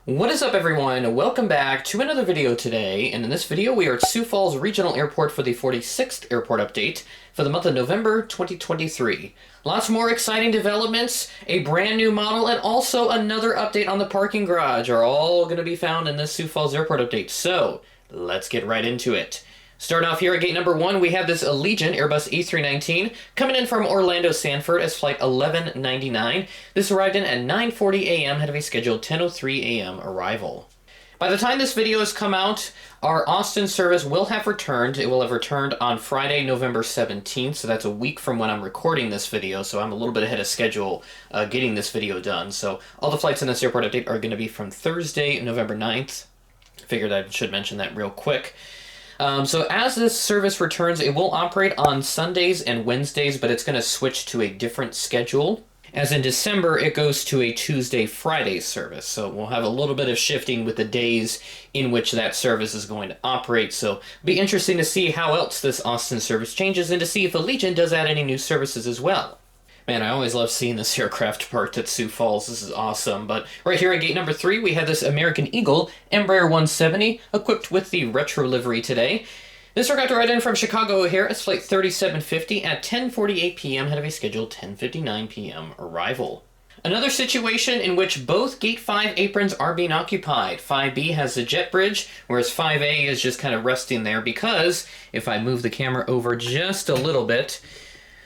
What is up, everyone? Welcome back to another video today, and in this video we are at Sioux Falls Regional Airport for the 46th airport update for the month of November 2023. Lots more exciting developments, a brand new model, and also another update on the parking garage are all going to be found in this Sioux Falls airport update, so let's get right into it. Starting off here at gate number 1, we have this Allegiant Airbus A319 coming in from Orlando Sanford as flight 1199. This arrived in at 9:40 a.m. ahead of a scheduled 10:03 a.m. arrival. By the time this video has come out, our Austin service will have returned. It will have returned on Friday, November 17th, so that's a week from when I'm recording this video, so I'm a little bit ahead of schedule getting this video done. So all the flights in this airport update are going to be from Thursday, November 9th. Figured I should mention that real quick. So as this service returns, it will operate on Sundays and Wednesdays, but it's going to switch to a different schedule. As in December, it goes to a Tuesday-Friday service. So we'll have a little bit of shifting with the days in which that service is going to operate. So it'll be interesting to see how else this Austin service changes and to see if Allegiant does add any new services as well. Man, I always love seeing this aircraft parked at Sioux Falls. This is awesome. But right here at gate number 3, we have this American Eagle Embraer 170 equipped with the retro livery today. This aircraft arrived in from Chicago O'Hare as flight 3750 at 10:48 p.m. ahead of a scheduled 10:59 p.m. arrival. Another situation in which both Gate 5 aprons are being occupied. 5B has the jet bridge, whereas 5A is just kind of resting there because, if I move the camera over just a little bit,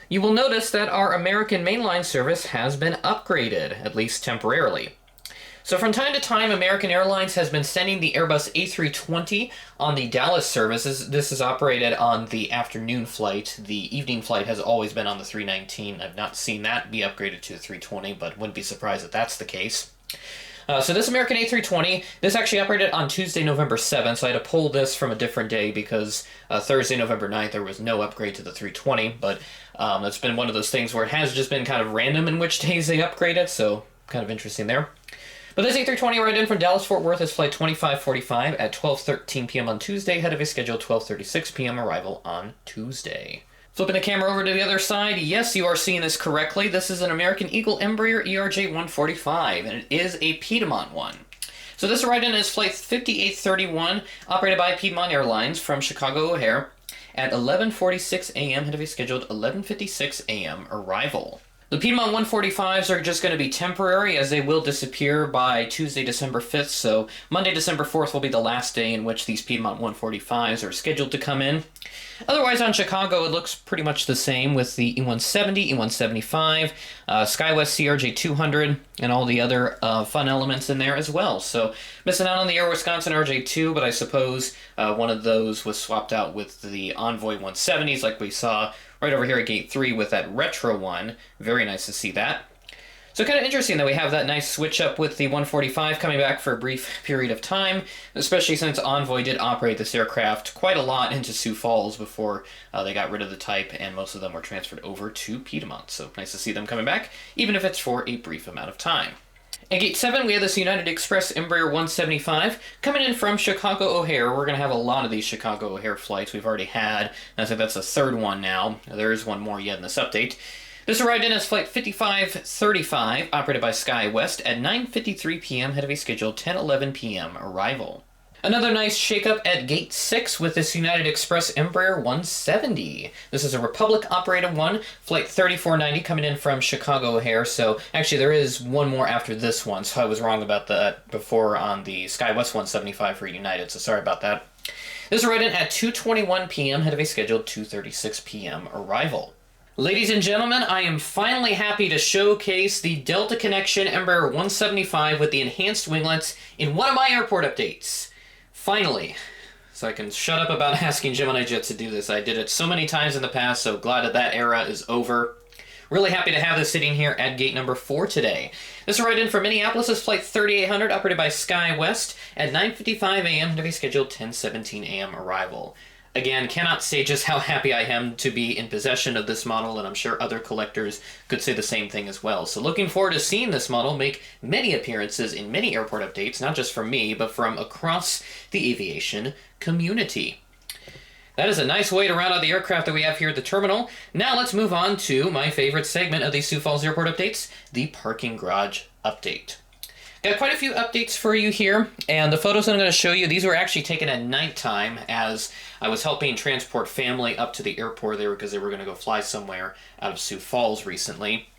you will notice that our American mainline service has been upgraded, at least temporarily. So from time to time, American Airlines has been sending the Airbus A320 on the Dallas services. This is operated on the afternoon flight. The evening flight has always been on the 319. I've not seen that be upgraded to the 320, but wouldn't be surprised if that's the case. So this American A320, this actually operated on Tuesday, November 7th, so I had to pull this from a different day because Thursday, November 9th, there was no upgrade to the 320, but it's been one of those things where it has just been kind of random in which days they upgrade it, so kind of interesting there. But this A320 arrived in from Dallas-Fort Worth as flight 2545 at 12:13 p.m. on Tuesday, ahead of a scheduled 12:36 p.m. arrival on Tuesday. Flipping the camera over to the other side, yes, you are seeing this correctly. This is an American Eagle Embraer ERJ-145, and it is a Piedmont one. So this arrived in as flight 5831, operated by Piedmont Airlines from Chicago O'Hare at 11:46 a.m. ahead of a scheduled 11:56 a.m. arrival. The Piedmont 145s are just going to be temporary, as they will disappear by Tuesday, December 5th, so Monday, December 4th will be the last day in which these Piedmont 145s are scheduled to come in. Otherwise, on Chicago, it looks pretty much the same with the E170, E175, SkyWest CRJ200, and all the other fun elements in there as well. So, missing out on the Air Wisconsin RJ2, but I suppose one of those was swapped out with the Envoy 170s like we saw right over here at Gate 3 with that retro one. Very nice to see that. So kind of interesting that we have that nice switch up with the 145 coming back for a brief period of time, especially since Envoy did operate this aircraft quite a lot into Sioux Falls before they got rid of the type, and most of them were transferred over to Piedmont. So nice to see them coming back, even if it's for a brief amount of time. At Gate 7, we have this United Express Embraer 175 coming in from Chicago O'Hare. We're going to have a lot of these Chicago O'Hare flights. We've already had, I think that's the third one now. There is one more yet in this update. This arrived in as flight 5535, operated by SkyWest at 9:53 p.m. ahead of a scheduled 10:11 p.m. arrival. Another nice shakeup at Gate 6 with this United Express Embraer 170. This is a Republic-operated one, flight 3490 coming in from Chicago O'Hare. So actually there is one more after this one, so I was wrong about that before on the SkyWest 175 for United, so sorry about that. This arrived in at 2:21 p.m. ahead of a scheduled 2:36 p.m. arrival. Ladies and gentlemen, I am finally happy to showcase the Delta Connection Embraer 175 with the enhanced winglets in one of my airport updates. Finally. So I can shut up about asking Gemini Jets to do this. I did it so many times in the past, so glad that that era is over. Really happy to have this sitting here at gate number 4 today. This arrived in from Minneapolis as flight 3800, operated by SkyWest at 9:55 a.m. to be scheduled 10:17 a.m. arrival. Again, cannot say just how happy I am to be in possession of this model, and I'm sure other collectors could say the same thing as well. So looking forward to seeing this model make many appearances in many airport updates, not just from me, but from across the aviation community. That is a nice way to round out the aircraft that we have here at the terminal. Now let's move on to my favorite segment of the Sioux Falls Airport updates, the parking garage update. Got quite a few updates for you here, and the photos I'm going to show you, these were actually taken at nighttime as I was helping transport family up to the airport there because they were going to go fly somewhere out of Sioux Falls recently.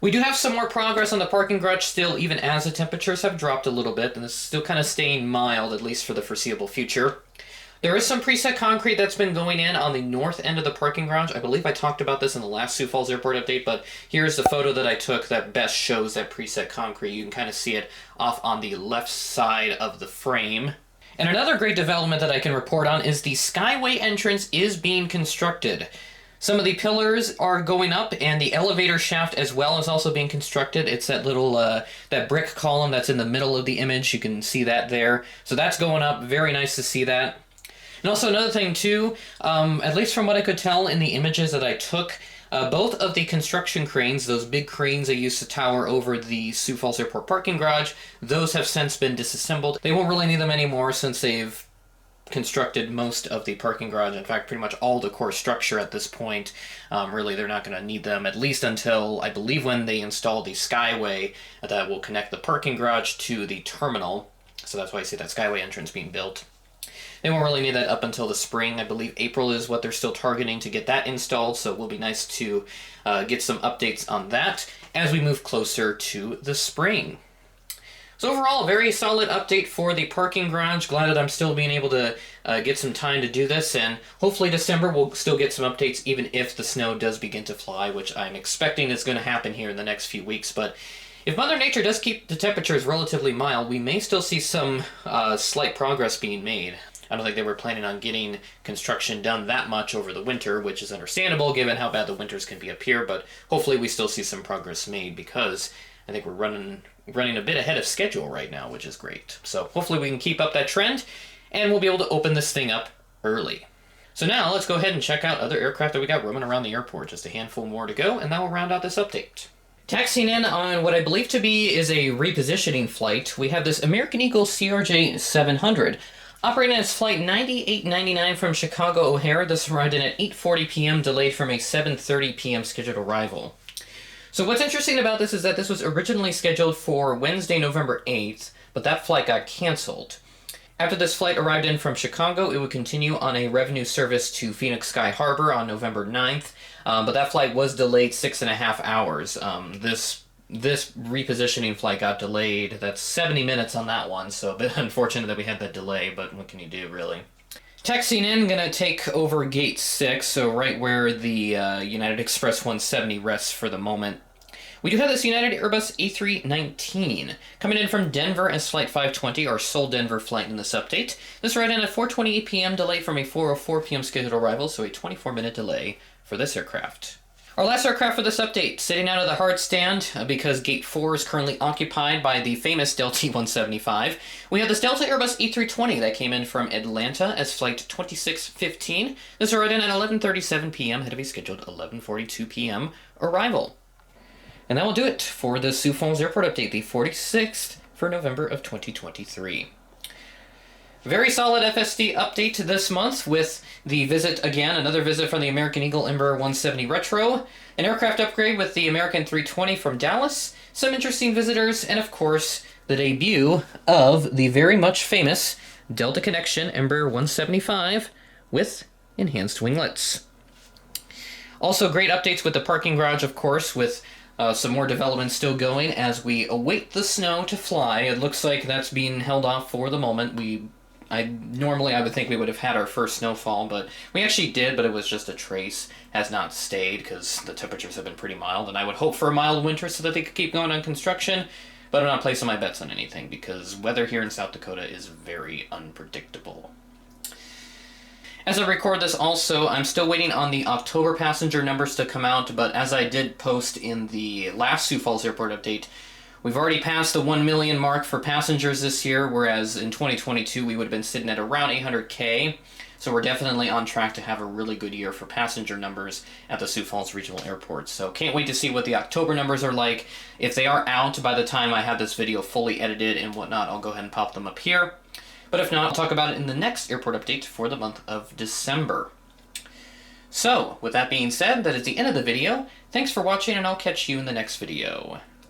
We do have some more progress on the parking garage still, even as the temperatures have dropped a little bit, and it's still kind of staying mild, at least for the foreseeable future. There is some preset concrete that's been going in on the north end of the parking garage. I believe I talked about this in the last Sioux Falls Airport update, but here's the photo that I took that best shows that preset concrete. You can kind of see it off on the left side of the frame. And another great development that I can report on is the Skyway entrance is being constructed. Some of the pillars are going up, and the elevator shaft as well is also being constructed. It's that little, that brick column that's in the middle of the image. You can see that there. So that's going up. Very nice to see that. And also another thing too, at least from what I could tell in the images that I took, both of the construction cranes, those big cranes they used to tower over the Sioux Falls Airport parking garage, those have since been disassembled. They won't really need them anymore since they've constructed most of the parking garage. In fact, pretty much all the core structure at this point. Really, they're not going to need them, at least until, I believe, when they install the Skyway that will connect the parking garage to the terminal. So that's why I see that Skyway entrance being built. They won't really need that up until the spring. I believe April is what they're still targeting to get that installed, so it will be nice to get some updates on that as we move closer to the spring. So overall, a very solid update for the parking garage. Glad that I'm still being able to get some time to do this, and hopefully December we'll still get some updates even if the snow does begin to fly, which I'm expecting is going to happen here in the next few weeks. But if Mother Nature does keep the temperatures relatively mild, we may still see some slight progress being made. I don't think they were planning on getting construction done that much over the winter, which is understandable given how bad the winters can be up here, but hopefully we still see some progress made because I think we're running a bit ahead of schedule right now, which is great. So hopefully we can keep up that trend, and we'll be able to open this thing up early. So now let's go ahead and check out other aircraft that we got roaming around the airport. Just a handful more to go, and that will round out this update. Taxiing in on what I believe to be is a repositioning flight, we have this American Eagle CRJ 700. Operating its flight 9899 from Chicago O'Hare, this arrived in at 8:40 p.m., delayed from a 7:30 p.m. scheduled arrival. So what's interesting about this is that this was originally scheduled for Wednesday, November 8th, but that flight got canceled. After this flight arrived in from Chicago, it would continue on a revenue service to Phoenix Sky Harbor on November 9th, but that flight was delayed 6.5 hours. This repositioning flight got delayed. That's 70 minutes on that one, so a bit unfortunate that we had that delay, but what can you do, really? Taxiing in, gonna take over Gate 6, so right where the United Express 170 rests for the moment. We do have this United Airbus A319 coming in from Denver as Flight 520, our sole Denver flight in this update. This arrived in at 4:28 p.m. delay from a 4:04 p.m. scheduled arrival, so a 24-minute delay for this aircraft. Our last aircraft for this update, sitting out of the hard stand because Gate 4 is currently occupied by the famous Delta E175. We have this Delta Airbus A320 that came in from Atlanta as Flight 2615. This arrived in at 11:37 p.m. ahead of a scheduled 11:42 p.m. arrival. And that will do it for the Sioux Falls Airport update, the 46th for November of 2023. Very solid FSD update this month with the visit again, another visit from the American Eagle Embraer 170 Retro, an aircraft upgrade with the American 320 from Dallas, some interesting visitors, and of course, the debut of the very much famous Delta Connection Embraer 175 with enhanced winglets. Also great updates with the parking garage, of course, with some more development still going as we await the snow to fly. It looks like that's being held off for the moment. Normally I would think we would have had our first snowfall, but we actually did, but it was just a trace. Has not stayed because the temperatures have been pretty mild, and I would hope for a mild winter so that they could keep going on construction, but I'm not placing my bets on anything because weather here in South Dakota is very unpredictable. As I record this also, I'm still waiting on the October passenger numbers to come out, but as I did post in the last Sioux Falls Airport update, we've already passed the 1 million mark for passengers this year, whereas in 2022 we would have been sitting at around 800K. So we're definitely on track to have a really good year for passenger numbers at the Sioux Falls Regional Airport. So can't wait to see what the October numbers are like. If they are out by the time I have this video fully edited and whatnot, I'll go ahead and pop them up here. But if not, I'll talk about it in the next airport update for the month of December. So, with that being said, that is the end of the video. Thanks for watching, and I'll catch you in the next video.